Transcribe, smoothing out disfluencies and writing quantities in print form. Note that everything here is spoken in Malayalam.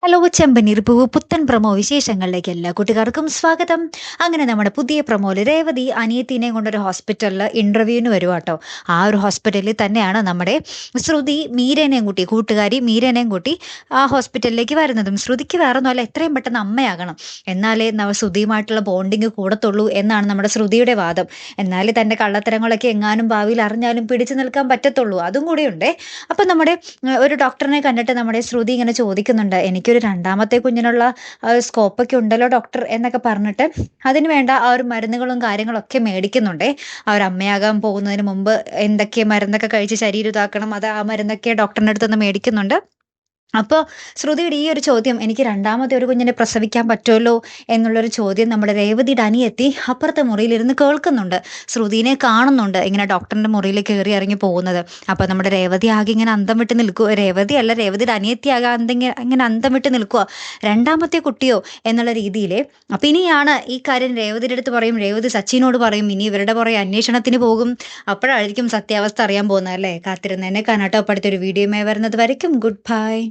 ഹലോ ചെമ്പനീർ പൂവ് പുത്തൻ പ്രമോ വിശേഷങ്ങളിലേക്ക് എല്ലാ കൂട്ടുകാർക്കും സ്വാഗതം. അങ്ങനെ നമ്മുടെ പുതിയ പ്രമോയില് രേവതി അനിയത്തിനെ കൊണ്ടൊരു ഹോസ്പിറ്റലിൽ ഇന്റർവ്യൂവിന് വരുവാ കേട്ടോ. ആ ഒരു ഹോസ്പിറ്റലിൽ തന്നെയാണ് നമ്മുടെ ശ്രുതി മീരനെയും കൂട്ടി, കൂട്ടുകാരി മീരനെയും കൂട്ടി ആ ഹോസ്പിറ്റലിലേക്ക് വരുന്നതും. ശ്രുതിക്ക് വേറെ ഒന്നുമല്ല, എത്രയും പെട്ടെന്ന് അമ്മയാകണം, എന്നാലേ ശ്രുതിയുമായിട്ടുള്ള ബോണ്ടിങ് കൂടത്തുള്ളൂ എന്നാണ് നമ്മുടെ ശ്രുതിയുടെ വാദം. എന്നാലേ തന്റെ കള്ളത്തരങ്ങളൊക്കെ എങ്ങാനും ഭാവിയിൽ അറിഞ്ഞാലും പിടിച്ചു നിൽക്കാൻ പറ്റത്തുള്ളൂ. അതും കൂടിയുണ്ടേ. അപ്പൊ നമ്മുടെ ഒരു ഡോക്ടറിനെ കണ്ടിട്ട് നമ്മുടെ ശ്രുതി ഇങ്ങനെ ചോദിക്കുന്നുണ്ട്, എനിക്കൊരു രണ്ടാമത്തെ കുഞ്ഞിനുള്ള സ്കോപ്പൊക്കെ ഉണ്ടല്ലോ ഡോക്ടർ എന്നൊക്കെ പറഞ്ഞിട്ട് അതിന് വേണ്ട ആ ഒരു മരുന്നുകളും കാര്യങ്ങളൊക്കെ മേടിക്കുന്നുണ്ടേ. ആ ഒരു അമ്മയാകാൻ പോകുന്നതിന് മുമ്പ് എന്തൊക്കെ മരുന്നൊക്കെ കഴിച്ച് ശരീരം ഇതാക്കണം, അത് ആ മരുന്നൊക്കെ ഡോക്ടറിൻ്റെ അടുത്തുനിന്ന് മേടിക്കുന്നുണ്ട്. അപ്പോൾ ശ്രുതിയുടെ ഈ ഒരു ചോദ്യം, എനിക്ക് രണ്ടാമത്തെ ഒരു കുഞ്ഞിനെ പ്രസവിക്കാൻ പറ്റുമല്ലോ എന്നുള്ളൊരു ചോദ്യം നമ്മുടെ രേവതിയുടെ അനിയത്തി അപ്പുറത്തെ മുറിയിലിരുന്ന് കേൾക്കുന്നുണ്ട്. ശ്രുതിനെ കാണുന്നുണ്ട് ഇങ്ങനെ ഡോക്ടറിന്റെ മുറിയിൽ കയറി ഇറങ്ങി പോകുന്നത്. അപ്പോൾ നമ്മുടെ രേവതി ആകെ ഇങ്ങനെ അന്തം വിട്ട് നിൽക്കുക, രേവതി അല്ല രേവതിയുടെ അനിയത്തി ആകെ ഇങ്ങനെ അന്തം വിട്ട് നിൽക്കുക, രണ്ടാമത്തെ കുട്ടിയോ എന്നുള്ള രീതിയിൽ. അപ്പം ഇനിയാണ് ഈ കാര്യം രേവതിയുടെ അടുത്ത് പറയും, രേവതി സച്ചിനോട് പറയും, ഇനി ഇവരുടെ പുറകെ അന്വേഷണത്തിന് പോകും. അപ്പോഴായിരിക്കും സത്യാവസ്ഥ അറിയാൻ പോകുന്നത് അല്ലേ. കാത്തിരുന്ന് എന്നെ കാണാട്ടോ. അടുത്തൊരു വീഡിയോയുമായി വരുന്നത് വരയ്ക്കും ഗുഡ് ബൈ.